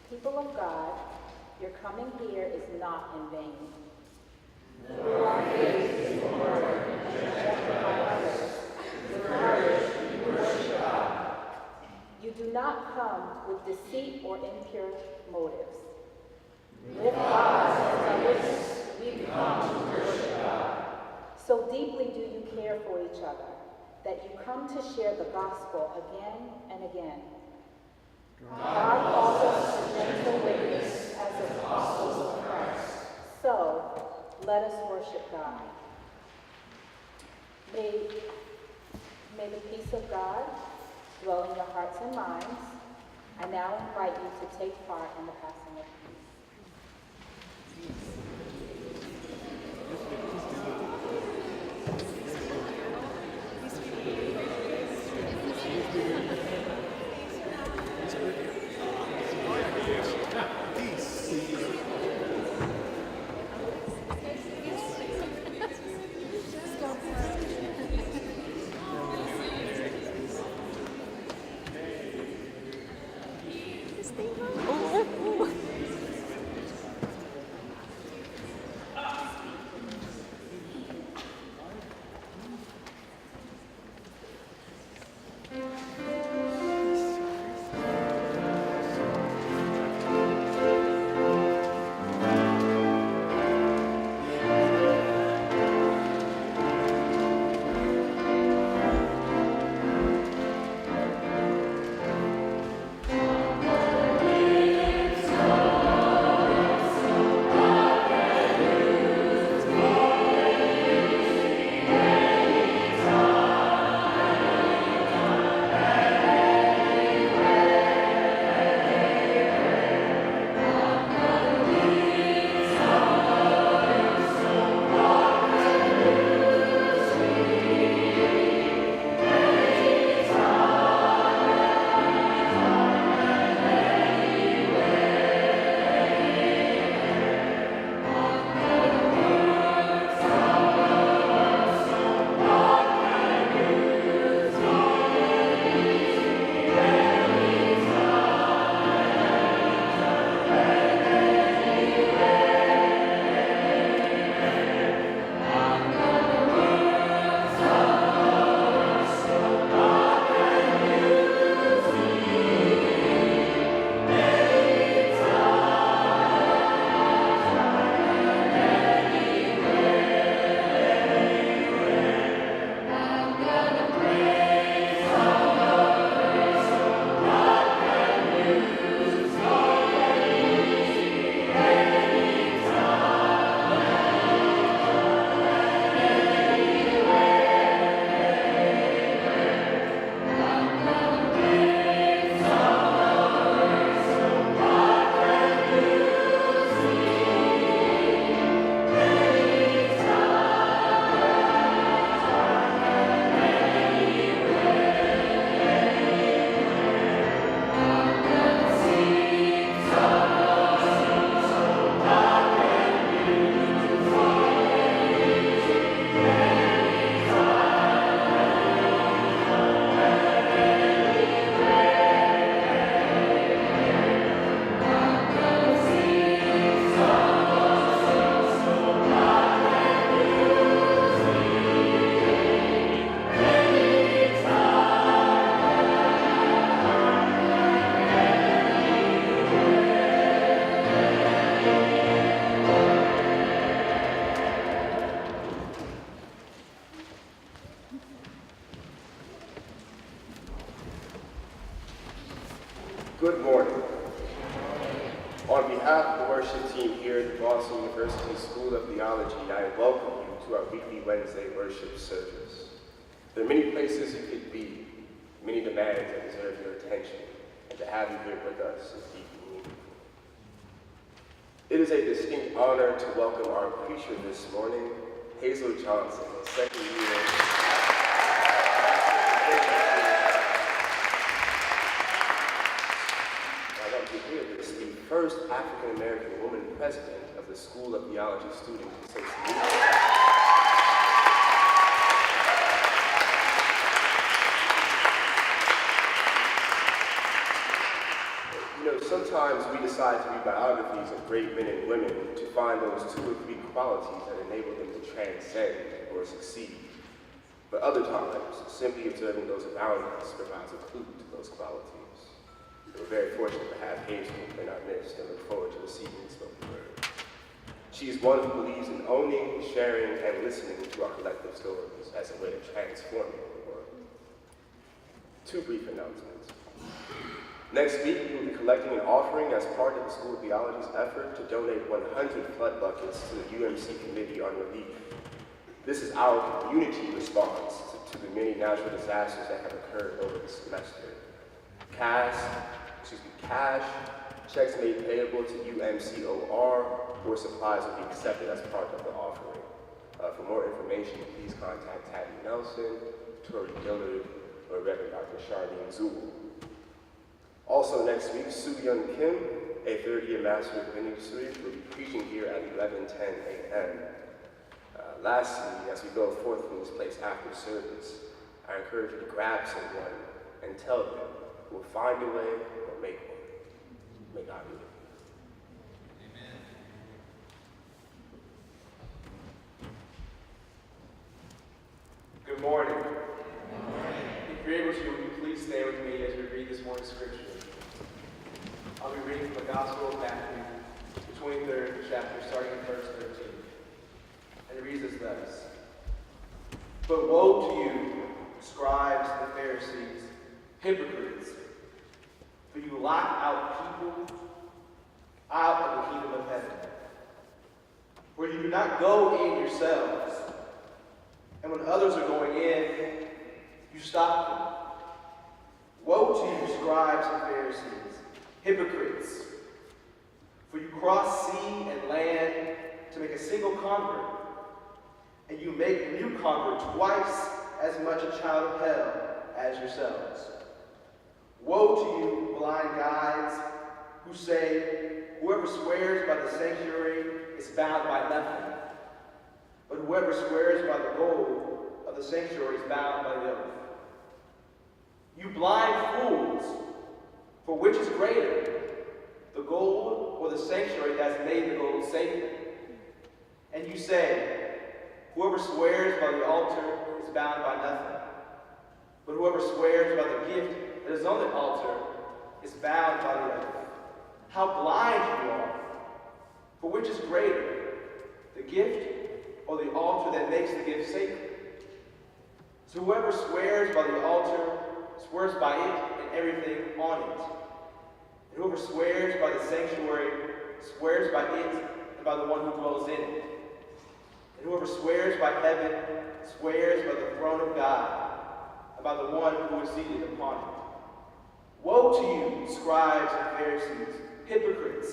People of God, your coming here is not in vain. Our faith is the word and rejected by others. With courage, we worship God. You do not come with deceit or impure motives. With God as our witness, we come to worship God. So deeply do you care for each other that you come to share the gospel again and again. God calls us to gentle witness as the apostles of Christ. So, let us worship God. May the peace of God dwell in your hearts and minds. I now invite you to take part in the passing of peace. here at Boston University School of Theology, I welcome you to our weekly Wednesday worship service. There are many places you could be, many demands that deserve your attention, and to have you here with us is deeply meaningful. It is a distinct honor to welcome our preacher this morning, Hazel Johnson, second year. I want you to hear this, the first African-American woman president of the School of Theology Student Association. Sometimes we decide to read biographies of great men and women to find those 2 or 3 qualities that enable them to transcend or succeed. But other times, simply observing those around us provides a clue to those qualities. We're very fortunate to have Hazel in our midst and look forward to receiving the spoken word. She is one who believes in owning, sharing, and listening to our collective stories as a way of transforming the world. 2 brief announcements. Next week, we will be collecting an offering as part of the School of Theology's effort to donate 100 flood buckets to the UMC Committee on Relief. This is our community response to the many natural disasters that have occurred over the semester. Cash, checks made payable to UMCOR, or supplies will be accepted as part of the offering. For more information, please contact Tabby Nelson, Tori Dillard, or Reverend Dr. Charlene Zool. Also next week, Soo Young Kim, a third-year Master of Ministry, will be preaching here at 11:10 a.m. Lastly, as we go forth from this place after service, I encourage you to grab someone and tell them we'll find a way or make one. May God be with you. Amen. Good morning. Good morning. If you're able to, would you please stay with me as we read this morning's scripture? I'll be reading from the Gospel of Matthew, the 23rd chapter, starting in verse 13. And it reads as thus. But woe to you, scribes and Pharisees, hypocrites, for you lock out people out of the kingdom of heaven. For you do not go in yourselves, and when others are going in, you stop them. Woe to you, scribes and Pharisees, hypocrites, for you cross sea and land to make a single convert, and you make a new convert twice as much a child of hell as yourselves. Woe to you, blind guides, who say, whoever swears by the sanctuary is bound by nothing, but whoever swears by the gold of the sanctuary is bound by the oath. You blind fools, for which is greater, the gold or the sanctuary that has made the gold sacred? And you say, whoever swears by the altar is bound by nothing, but whoever swears by the gift that is on the altar is bound by the oath. How blind you are! For which is greater, the gift or the altar that makes the gift sacred? So whoever swears by the altar swears by it and everything on it. And whoever swears by the sanctuary swears by it and by the one who dwells in it. And whoever swears by heaven swears by the throne of God and by the one who is seated upon it. Woe to you, scribes and Pharisees, hypocrites,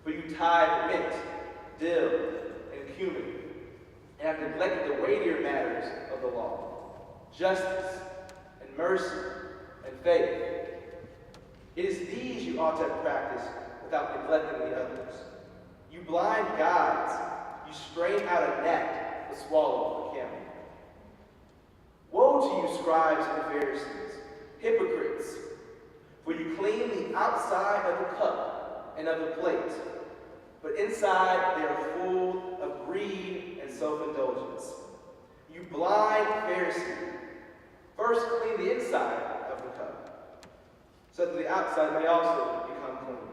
for you tithe mint, dill, and cumin, and have neglected the weightier matters of the law, justice, and mercy, and faith. It is these you ought to have practiced without neglecting the others. You blind guides, you strain out a gnat to swallow a camel. Woe to you, scribes and Pharisees, hypocrites, for you clean the outside of the cup and of the plate, but inside they are full of greed and self-indulgence. You blind Pharisee, first clean the inside of the cup, so that the outside may also become clean.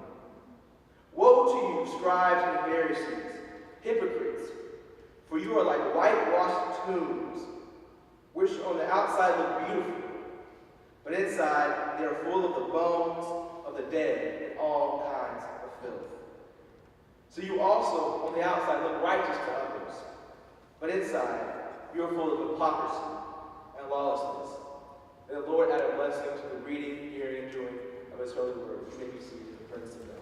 Woe to you, scribes and Pharisees, hypocrites, for you are like whitewashed tombs, which on the outside look beautiful, but inside they are full of the bones of the dead and all kinds of filth. So you also, on the outside, look righteous to others, but inside, you are full of hypocrisy and lawlessness. May the Lord add a blessing to the reading, hearing, and doing of His holy word. You may be seated in the presence of God.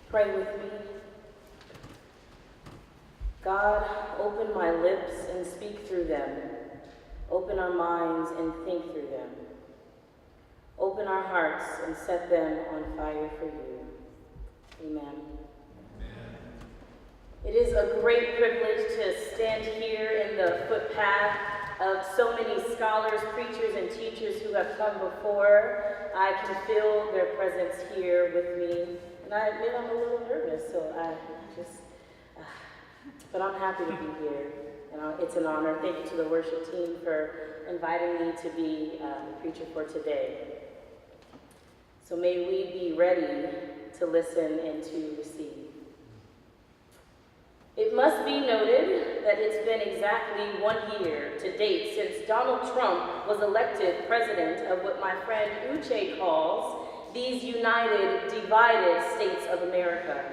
Pray with me. God, open my lips and speak through them. Open our minds and think through them. Open our hearts and set them on fire for you. Amen. It is a great privilege to stand here in the footpath of so many scholars, preachers, and teachers who have come before. I can feel their presence here with me. And I admit I'm a little nervous, but I'm happy to be here. And it's an honor. Thank you to the worship team for inviting me to be the preacher for today. So may we be ready to listen and to receive. It must be noted that it's been exactly 1 year to date since Donald Trump was elected president of what my friend Uche calls these united, divided states of America.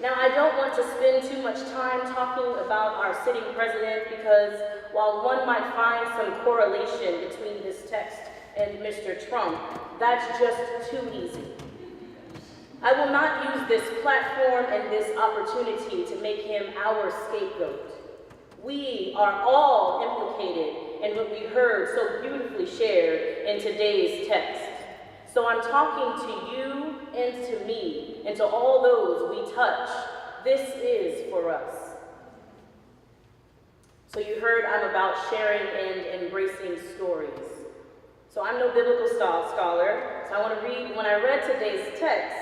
Now, I don't want to spend too much time talking about our sitting president because while one might find some correlation between this text and Mr. Trump, that's just too easy. I will not use this platform and this opportunity to make him our scapegoat. We are all implicated in what we heard so beautifully shared in today's text. So I'm talking to you and to me and to all those we touch. This is for us. So you heard I'm about sharing and embracing stories. So I'm no biblical scholar, so I want to read. When I read today's text,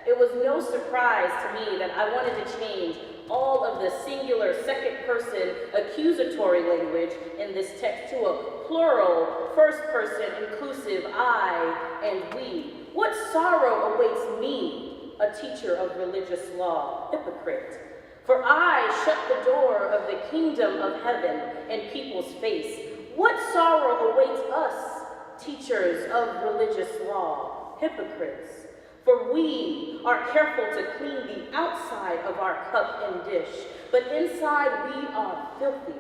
it was no surprise to me that I wanted to change all of the singular second-person accusatory language in this text to a plural, first-person, inclusive I and we. What sorrow awaits me, a teacher of religious law, hypocrite? For I shut the door of the kingdom of heaven in people's face. What sorrow awaits us, teachers of religious law, hypocrites? For we are careful to clean the outside of our cup and dish, but inside we are filthy.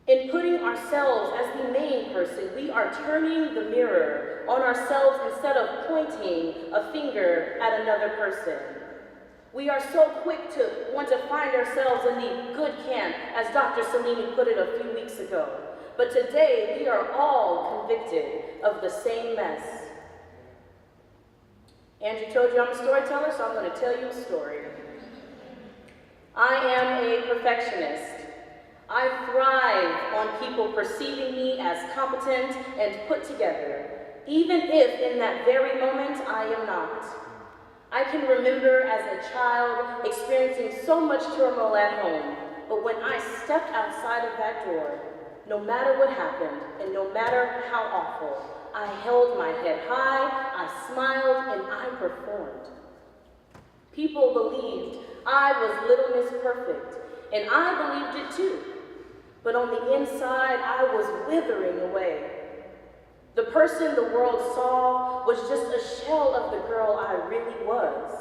In putting ourselves as the main person, we are turning the mirror on ourselves instead of pointing a finger at another person. We are so quick to want to find ourselves in the good camp, as Dr. Salimi put it a few weeks ago. But today, we are all convicted of the same mess. Andrew told you I'm a storyteller, so I'm going to tell you a story. I am a perfectionist. I thrive on people perceiving me as competent and put together, even if in that very moment I am not. I can remember as a child experiencing so much turmoil at home, but when I stepped outside of that door, no matter what happened and no matter how awful, I held my head high, I smiled, and I performed. People believed I was Little Miss Perfect, and I believed it too. But on the inside, I was withering away. The person the world saw was just a shell of the girl I really was.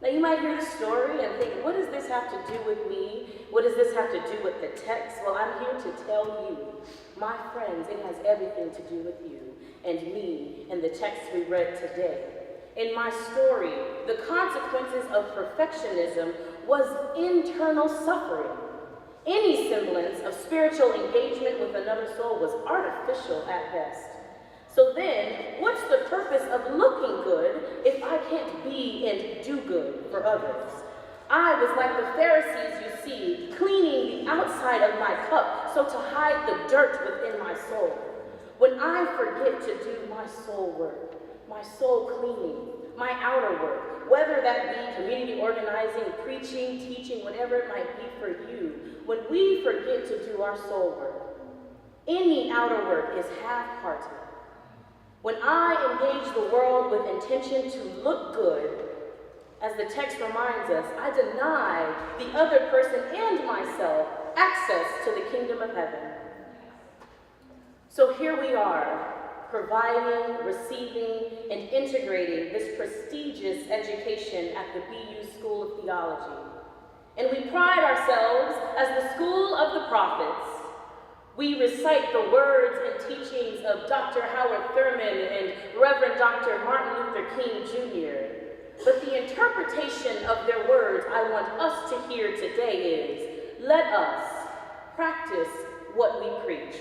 Now you might hear the story and think, what does this have to do with me? What does this have to do with the text? Well, I'm here to tell you, my friends, it has everything to do with you and me and the text we read today. In my story, the consequences of perfectionism was internal suffering. Any semblance of spiritual engagement with another soul was artificial at best. So then, what's the purpose of looking good if I can't be and do good for others? I was like the Pharisees you see, cleaning the outside of my cup so to hide the dirt within my soul. When I forget to do my soul work, my soul cleaning, my outer work, whether that be community organizing, preaching, teaching, whatever it might be for you, when we forget to do our soul work, any outer work is half-hearted. When I engage the world with intention to look good, as the text reminds us, I deny the other person and myself access to the kingdom of heaven. So here we are, providing, receiving, and integrating this prestigious education at the BU School of Theology. And we pride ourselves as the school of the prophets. We recite the words and teachings of Dr. Howard Thurman and Reverend Dr. Martin Luther King Jr. But the interpretation of their words I want us to hear today is, let us practice what we preach.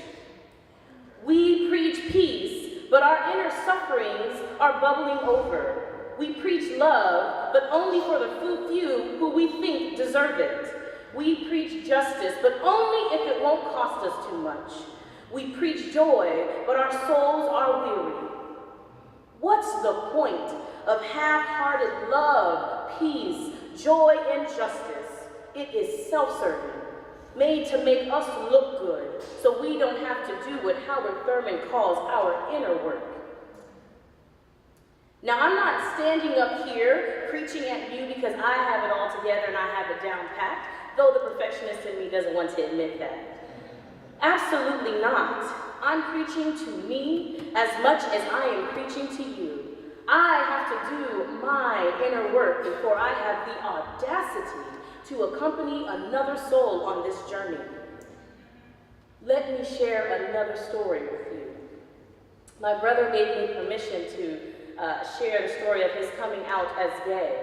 We preach peace, but our inner sufferings are bubbling over. We preach love, but only for the few who we think deserve it. We preach justice, but only if it won't cost us too much. We preach joy, but our souls are weary. What's the point of half-hearted love, peace, joy, and justice? It is self-serving, made to make us look good, so we don't have to do what Howard Thurman calls our inner work. Now, I'm not standing up here preaching at you because I have it all together and I have it down pat, though the perfectionist in me doesn't want to admit that. Absolutely not. I'm preaching to me as much as I am preaching to you. I have to do my inner work before I have the audacity to accompany another soul on this journey. Let me share another story with you. My brother gave me permission to share the story of his coming out as gay.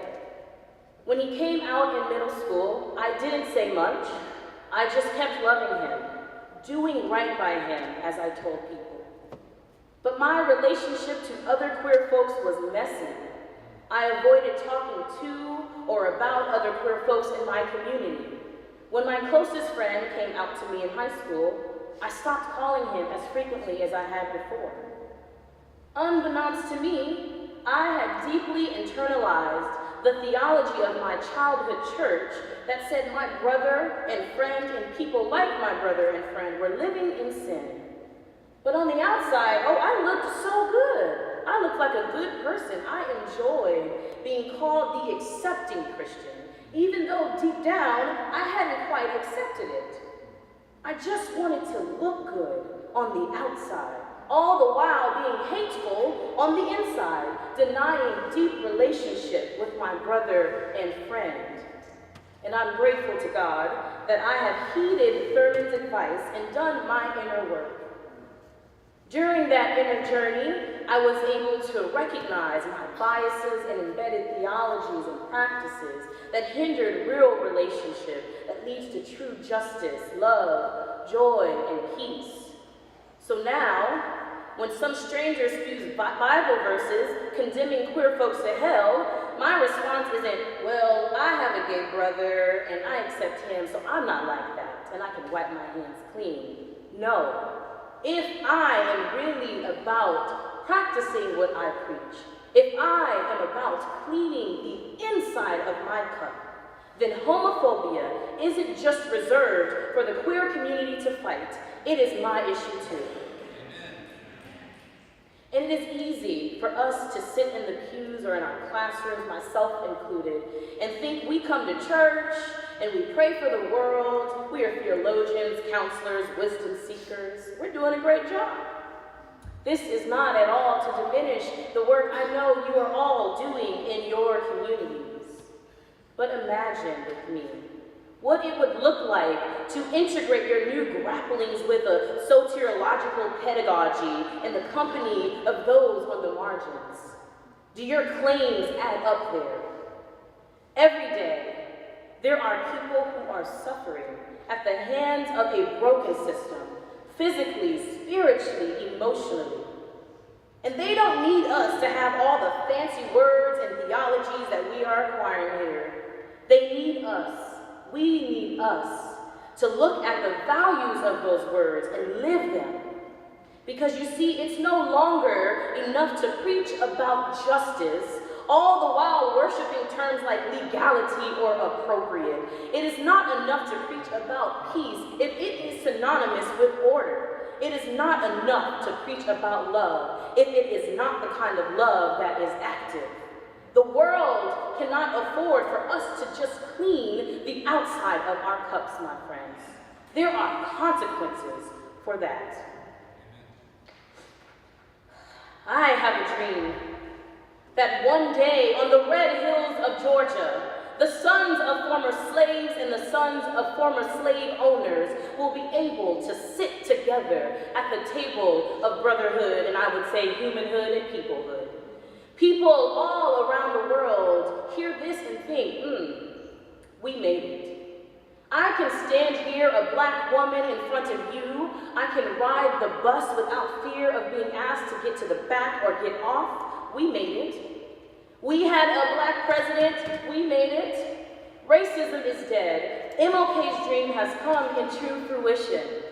When he came out in middle school, I didn't say much. I just kept loving him, doing right by him, as I told people. But my relationship to other queer folks was messy. I avoided talking to or about other queer folks in my community. When my closest friend came out to me in high school, I stopped calling him as frequently as I had before. Unbeknownst to me, I had deeply internalized the theology of my childhood church that said my brother and friend and people like my brother and friend were living in sin. But on the outside, oh, I looked so good. I looked like a good person. I enjoyed being called the accepting Christian, even though deep down, I hadn't quite accepted it. I just wanted to look good on the outside, all the while being hateful on the inside, denying deep relationship with my brother and friend. And I'm grateful to God that I have heeded Thurman's advice and done my inner work. During that inner journey, I was able to recognize my biases and embedded theologies and practices that hindered real relationship that leads to true justice, love, joy, and peace. So now, when some stranger spews Bible verses condemning queer folks to hell, my response isn't, well, I have a gay brother and I accept him, so I'm not like that, and I can wipe my hands clean. No. If I am really about practicing what I preach, if I am about cleaning the inside of my cup, then homophobia isn't just reserved for the queer community to fight. It is my issue too. And it is easy for us to sit in the pews or in our classrooms, myself included, and think we come to church and we pray for the world. We are theologians, counselors, wisdom seekers. We're doing a great job. This is not at all to diminish the work I know you are all doing in your communities. But imagine with me what it would look like to integrate your new grapplings with a soteriological pedagogy in the company of those on the margins. Do your claims add up there? Every day, there are people who are suffering at the hands of a broken system, physically, spiritually, emotionally. And they don't need us to have all the fancy words and theologies that we are acquiring here. They need us. We need us to look at the values of those words and live them. Because you see, it's no longer enough to preach about justice, all the while worshiping terms like legality or appropriate. It is not enough to preach about peace if it is synonymous with order. It is not enough to preach about love if it is not the kind of love that is active. The world cannot afford for us to just clean the outside of our cups, my friends. There are consequences for that. I have a dream that one day on the red hills of Georgia, the sons of former slaves and the sons of former slave owners will be able to sit together at the table of brotherhood, and I would say humanhood and peoplehood. People all around the world hear this and think, we made it. I can stand here, a black woman in front of you. I can ride the bus without fear of being asked to get to the back or get off. We made it. We had a black president. We made it. Racism is dead. MLK's dream has come into fruition.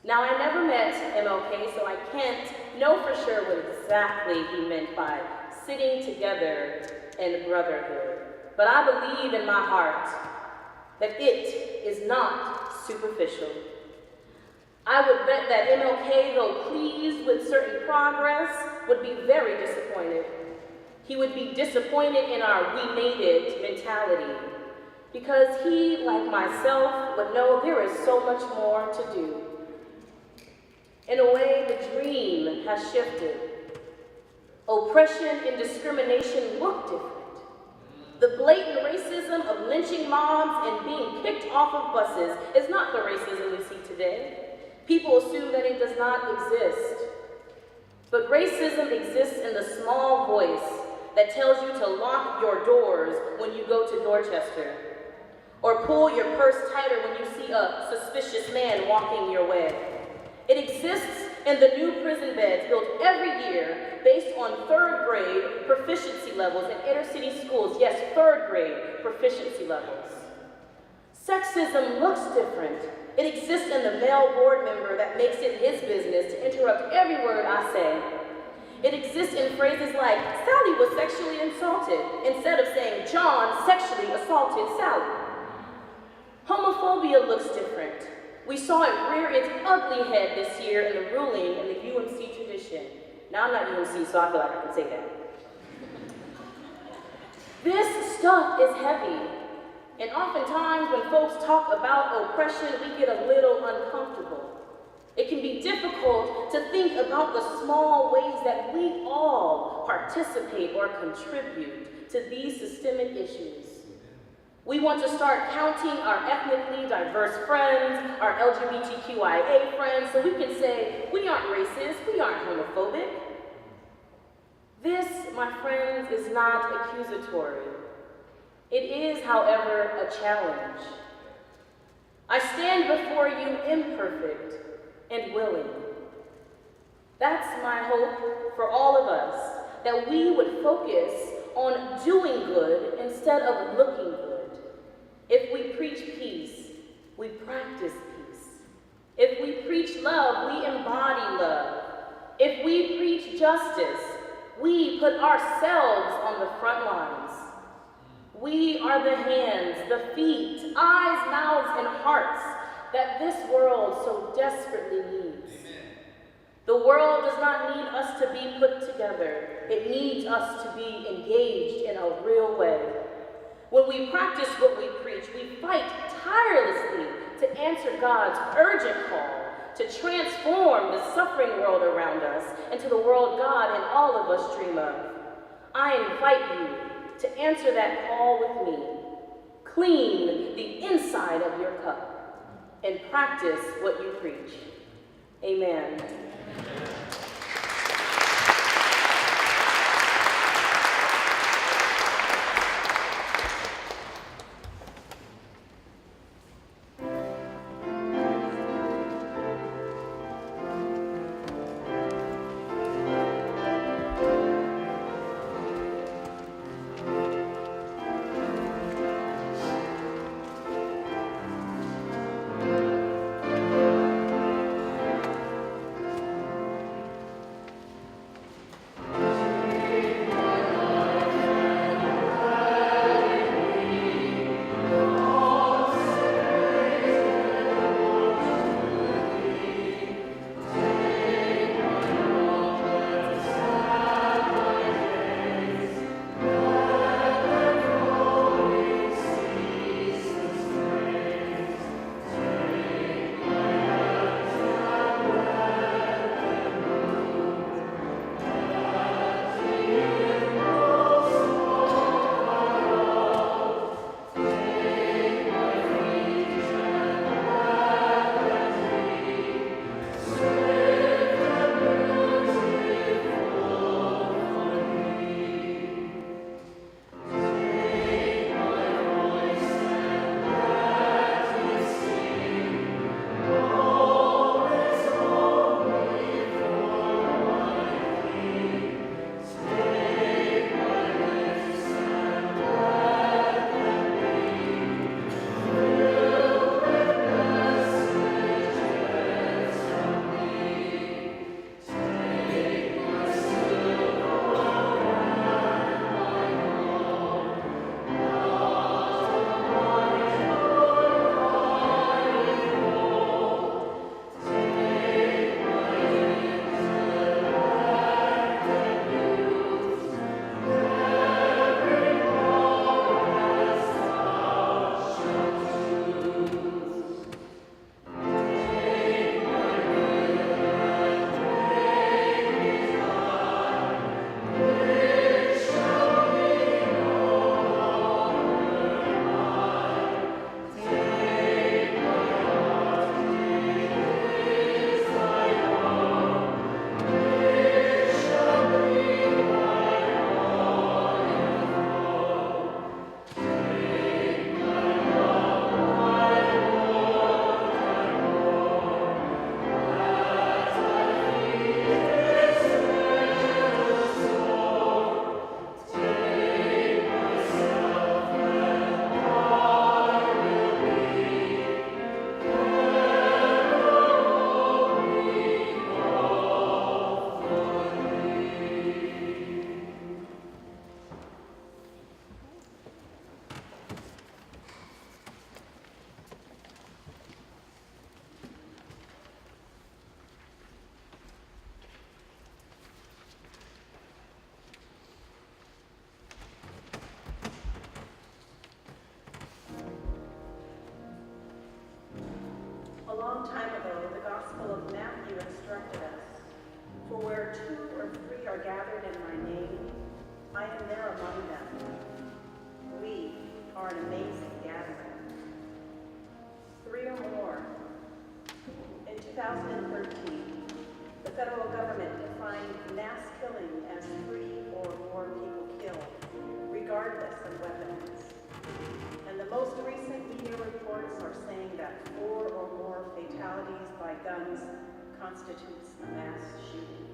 Now, I never met MLK, so I can't know for sure what exactly he meant by sitting together in brotherhood. But I believe in my heart that it is not superficial. I would bet that MLK, though pleased with certain progress, would be very disappointed. He would be disappointed in our we made it mentality, because he, like myself, would know there is so much more to do. In a way, the dream has shifted. Oppression and discrimination look different. The blatant racism of lynching mobs and being kicked off of buses is not the racism we see today. People assume that it does not exist. But racism exists in the small voice that tells you to lock your doors when you go to Dorchester, or pull your purse tighter when you see a suspicious man walking your way. It exists in the new prison beds built every year based on third grade proficiency levels in inner city schools. Yes, third grade proficiency levels. Sexism looks different. It exists in the male board member that makes it his business to interrupt every word I say. It exists in phrases like, Sally was sexually assaulted, instead of saying, John sexually assaulted Sally. Homophobia looks different. We saw it rear its ugly head this year in the ruling in the UMC tradition. Now, I'm not UMC, so I feel like I can say that. This stuff is heavy. And oftentimes when folks talk about oppression, we get a little uncomfortable. It can be difficult to think about the small ways that we all participate or contribute to these systemic issues. We want to start counting our ethnically diverse friends, our LGBTQIA friends, so we can say, we aren't racist, we aren't homophobic. This, my friends, is not accusatory. It is, however, a challenge. I stand before you imperfect and willing. That's my hope for all of us, that we would focus on doing good instead of looking good. If we preach peace, we practice peace. If we preach love, we embody love. If we preach justice, we put ourselves on the front lines. We are the hands, the feet, eyes, mouths, and hearts that this world so desperately needs. Amen. The world does not need us to be put together. It needs us to be engaged in a real way. When we practice what we preach, we fight tirelessly to answer God's urgent call to transform the suffering world around us into the world God and all of us dream of. I invite you to answer that call with me. Clean the inside of your cup and practice what you preach. Amen. long time ago, the Gospel of Matthew instructed us, "For where 2 or 3 are gathered in my name, I am there among them." We are an amazing gathering. 3 or more. In 2013, the federal government defined mass killing as 3 or more people killed, regardless of weapons. And the most recent media reports are saying that 4 or more fatalities by guns constitutes a mass shooting.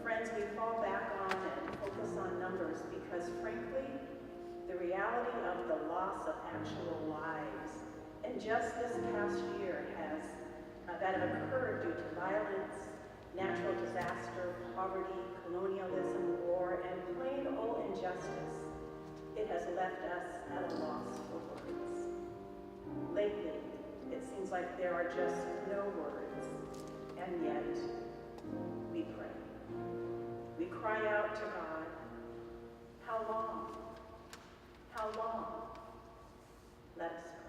Friends, we fall back on and focus on numbers because, frankly, the reality of the loss of actual lives in just this past year that have occurred due to violence, natural disaster, poverty, colonialism, war, and plain old injustice, it has left us at a loss for words. Lately, it seems like there are just no words, and yet we pray. We cry out to God, "How long? How long?" Let us pray.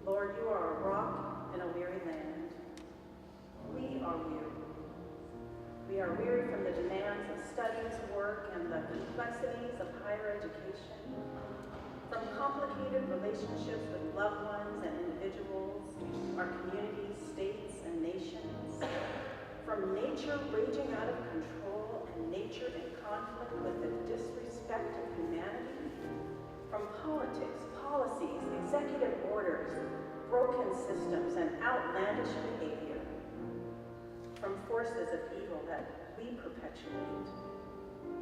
Lord, you are a rock in a weary land. We are weary. We are weary from the demands of studies, work, and the complexities of higher education, from complicated relationships with loved ones and individuals, our communities, states, and nations, from nature raging out of control and nature in conflict with the disrespect of humanity, from politics, policies, executive orders, broken systems, and outlandish behavior, from forces of evil that we perpetuate,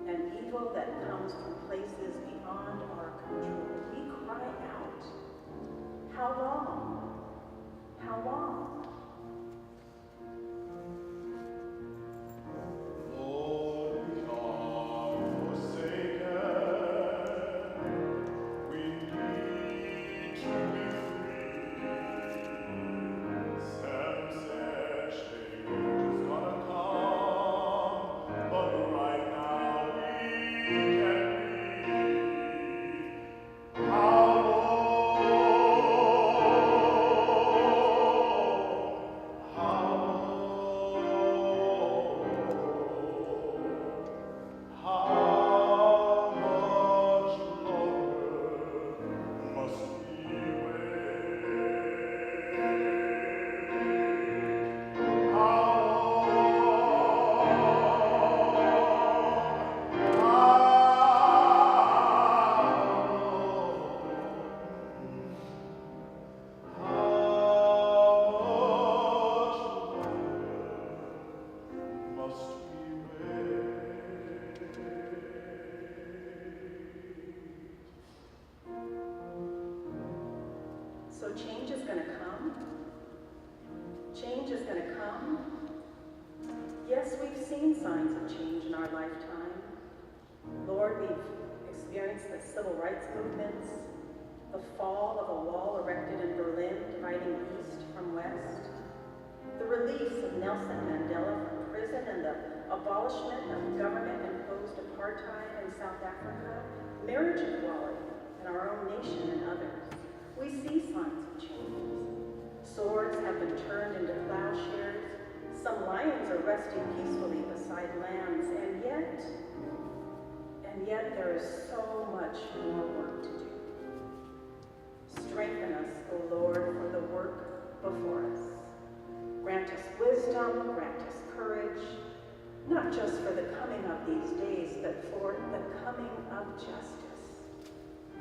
and evil that comes from places beyond our control. We cry out, "How long? How long?" So change is going to come. Change is going to come. Yes, we've seen signs of change in our lifetime. Lord, we've experienced the civil rights movements, the fall of a wall erected in Berlin dividing East from West, the release of Nelson Mandela from prison and the abolishment of government-imposed apartheid in South Africa, marriage equality in our own nation and others. We see signs of change. Swords have been turned into plowshares. Some lions are resting peacefully beside lambs, and yet there is so much more work to do. Strengthen us, O Lord, for the work before us. Grant us wisdom, grant us courage, not just for the coming of these days, but for the coming of justice,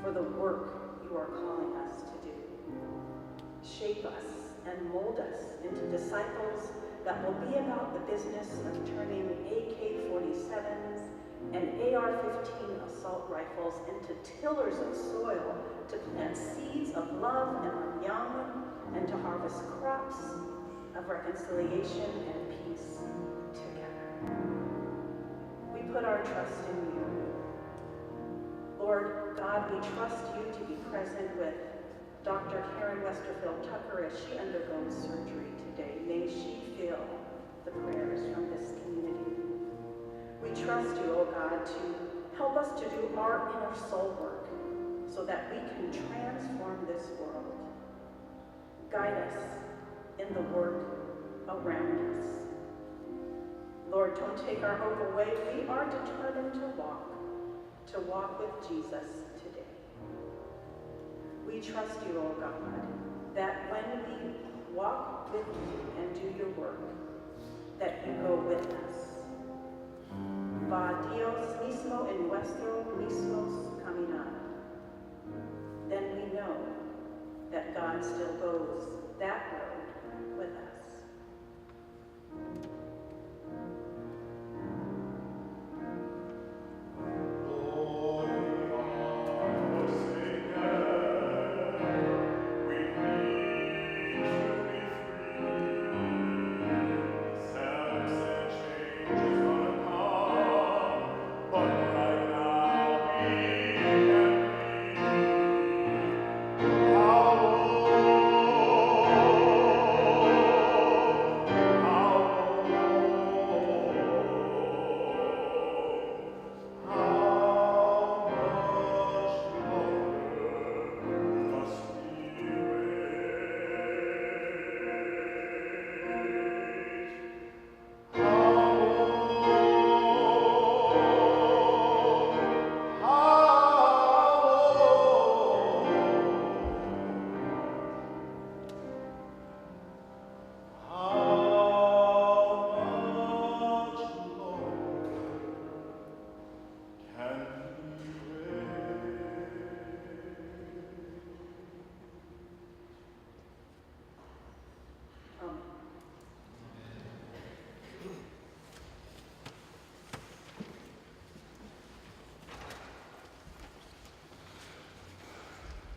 for the work you are calling us to do. Shape us and mold us into disciples that will be about the business of turning AK-47s and AR-15 assault rifles into tillers of soil to plant seeds of love in our young and to harvest crops of reconciliation and peace together. We put our trust in you. Lord God, we trust you to be present with Dr. Karen Westerfield Tucker as she undergoes surgery today. May she feel the prayers from this community. We trust you, O God, to help us to do our inner soul work so that we can transform this world. Guide us in the work around us. Lord, don't take our hope away. We are determined to walk with Jesus today. We trust you, O God, that when we walk with you and do your work, that you go with us. Va Dios mismo en nuestro mismos caminar. Then we know that God still goes that road with us.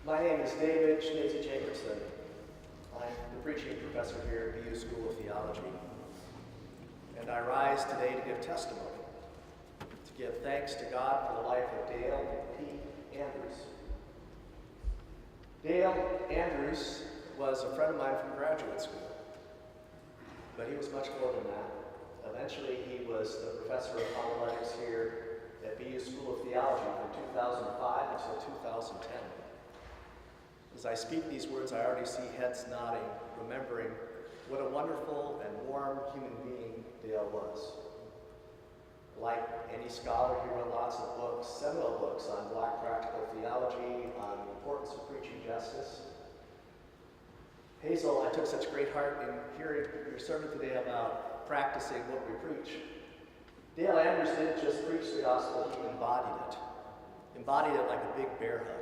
My name is David Schnitzy Jacobson. I'm the preaching professor here at BU School of Theology. And I rise today to give testimony, to give thanks to God for the life of Dale P. Andrews. Dale Andrews was a friend of mine from graduate school, but he was much more than that. Eventually, he was the professor of apologetics here at BU School of Theology from 2005 until 2010. As I speak these words, I already see heads nodding, remembering what a wonderful and warm human being Dale was. Like any scholar, he wrote lots of books, seminal books on Black practical theology, on the importance of preaching justice. Hazel, I took such great heart in hearing your sermon today about practicing what we preach. Dale Andrews didn't just preach the gospel, he embodied it like a big bear hug.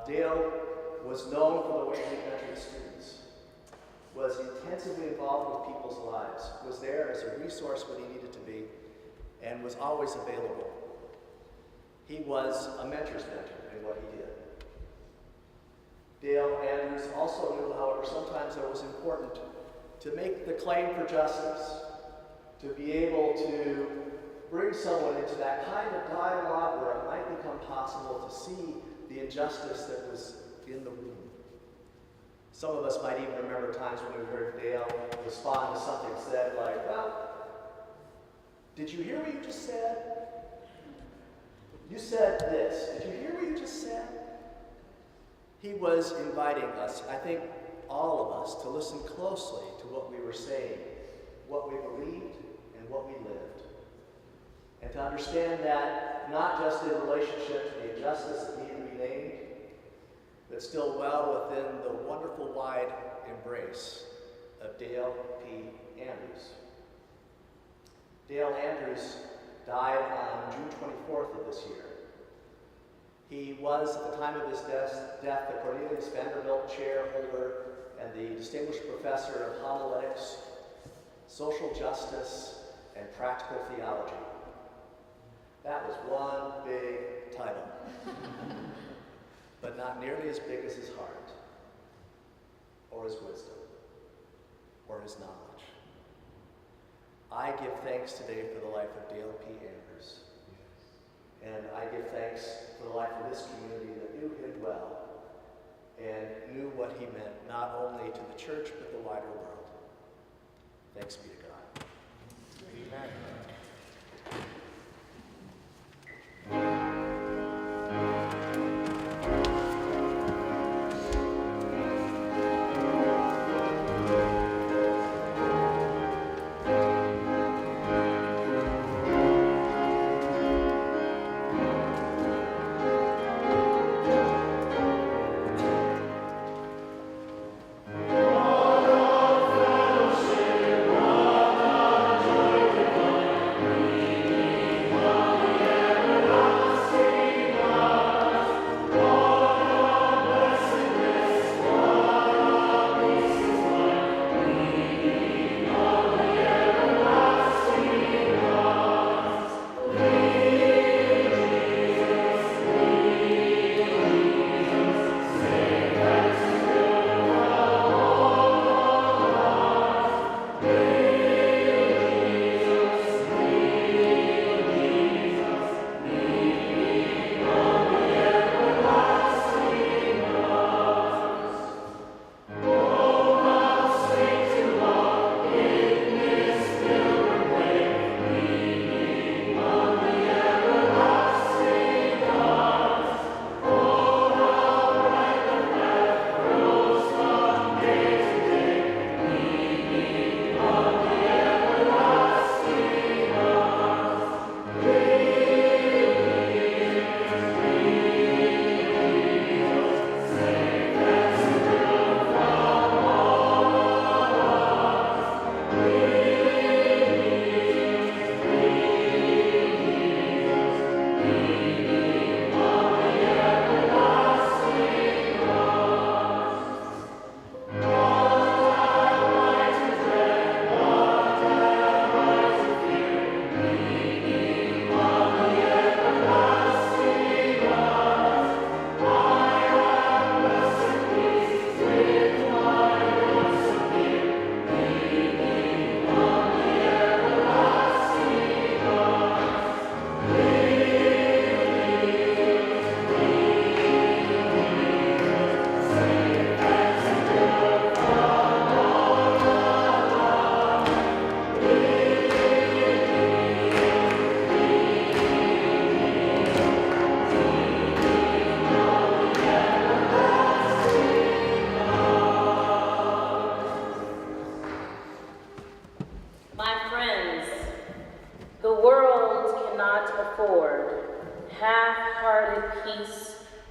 Dale was known for the way he mentored students, was intensively involved with people's lives, was there as a resource when he needed to be, and was always available. He was a mentor's mentor in what he did. Dale Andrews also knew, however, sometimes it was important to make the claim for justice, to be able to bring someone into that kind of dialogue where it might become possible to see the injustice that was in the room. Some of us might even remember times when we heard Dale respond to something said like, well, did you hear what you just said? You said this. Did you hear what you just said? He was inviting us, I think all of us, to listen closely to what we were saying, what we believed, and what we lived. And to understand that not just in relationship to the injustice that needed to be named, but still well within the wonderful wide embrace of Dale P. Andrews. Dale Andrews died on June 24th of this year. He was, at the time of his death, the Cornelius Vanderbilt Chair holder and the Distinguished Professor of Homiletics, Social Justice, and Practical Theology. That was one big title, but not nearly as big as his heart, or his wisdom, or his knowledge. I give thanks today for the life of Dale P. Andrews. And I give thanks for the life of this community that knew him well and knew what he meant not only to the church but the wider world. Thanks be to God. Amen.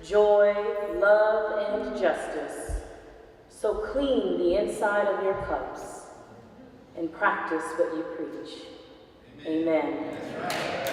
joy, love, and justice. So clean the inside of your cups and practice what you preach. Amen.